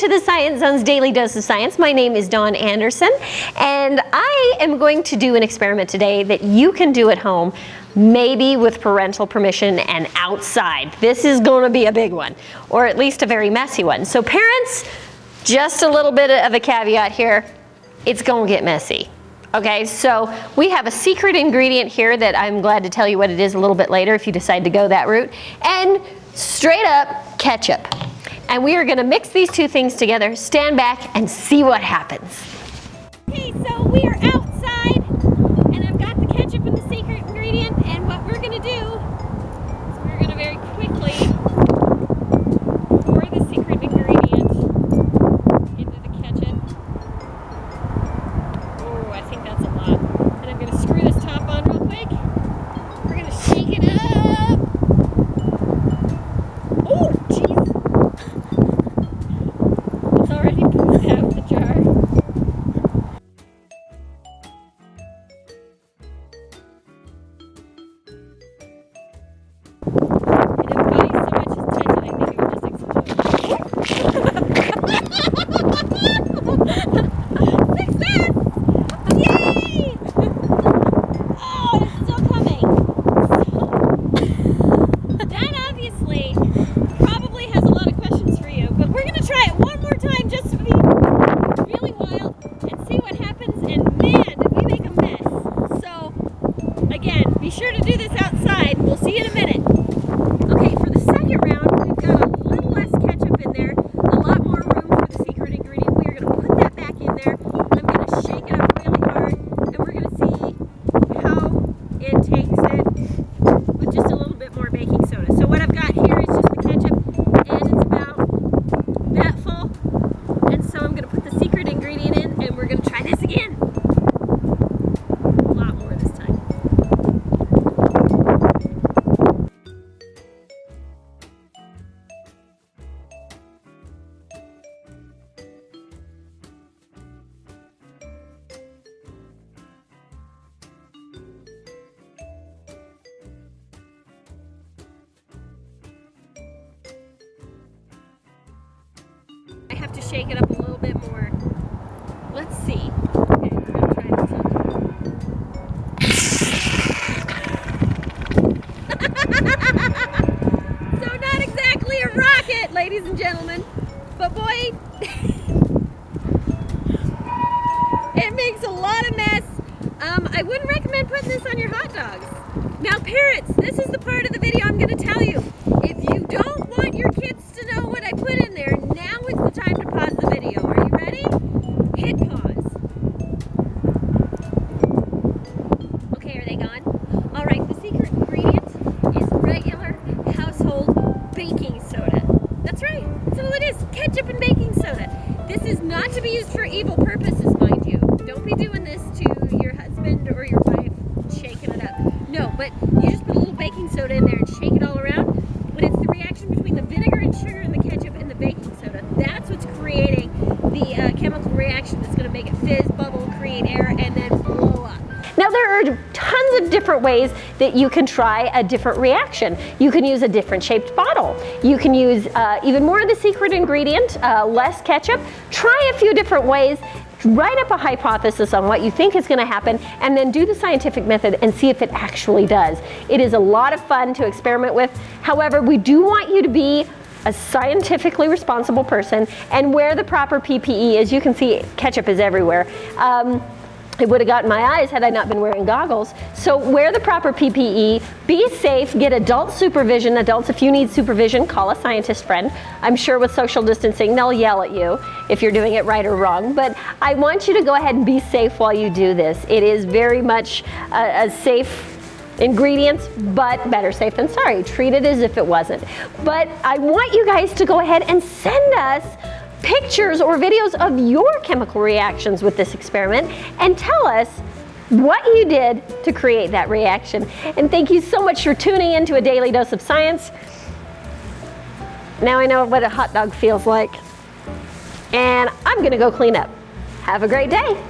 to the Science Zone's Daily Dose of Science. My name is Dawn Anderson, and I am going to do an experiment today that you can do at home, maybe with parental permission and outside. This is going to be a big one, or at least a very messy one. So parents, just a little bit of a caveat here, it's going to get messy. Okay, so we have a secret ingredient here that I'm glad to tell you what it is a little bit later if you decide to go that route, and straight up ketchup. And we are going to mix these two things together, stand back, and see what happens. Okay, so we are outside, and I've got the ketchup and the secret ingredient, and what we're going to do is we're going to very quickly pour the secret ingredient into the ketchup. Oh, I think that's a lot. And I'm going to screw this top on real quick. We're going to shake it up. Oh, jeez. It's already pooped out of the jar. Be sure to do this outside. We'll see you in a minute. Okay, for the second round, we've got a little less ketchup in there, a lot more room for the secret ingredient. We are going to put that back in there. I'm going to shake it up really hard, and we're going to see how it takes it with just a little bit more baking soda. So what I've got here is just the ketchup, and it's about that full. And so I'm going to put the secret ingredient in, and we're going to try this again. A lot more this time. I have to shake it up a little bit more. Let's see. Okay, we're going to try this one. So not exactly a rocket, ladies and gentlemen, but boy, it makes a lot of mess. I wouldn't recommend putting this on your hot dogs. Now parents, this is the part of the video I'm going to tell you. If you don't want your kids to know what I put in there, now is the time to pause the video. Are you ready? Hit pause. Okay, are they gone? All right, the secret ingredient is regular household baking soda. That's right, that's all it is, ketchup and baking soda. This is not to be used for evil purposes, mind you. Don't be doing this to your husband or your wife, shaking it up. No, but you just put a little baking soda in there and shake it all around. And it's the reaction between the vinegar and sugar and the ketchup and the baking soda. That's what's creating the chemical reaction that's going to make it fizz, bubble, create air, and then blow up. Now there are tons of different ways that you can try a different reaction. You can use a different shaped bottle. You can use even more of the secret ingredient, less ketchup. Try a few different ways. Write up a hypothesis on what you think is going to happen, and then do the scientific method and see if it actually does. It is a lot of fun to experiment with. However, we do want you to be a scientifically responsible person and wear the proper PPE. As you can see, ketchup is everywhere. It would have gotten my eyes had I not been wearing goggles. So wear the proper PPE, be safe, get adult supervision. Adults, if you need supervision, call a scientist friend. I'm sure with social distancing, they'll yell at you if you're doing it right or wrong. But I want you to go ahead and be safe while you do this. It is very much a safe ingredients, but better safe than sorry. Treat it as if it wasn't. But I want you guys to go ahead and send us pictures or videos of your chemical reactions with this experiment and tell us what you did to create that reaction. And thank you so much for tuning in to A Daily Dose of Science. Now I know what a hot dog feels like. And I'm gonna go clean up. Have a great day.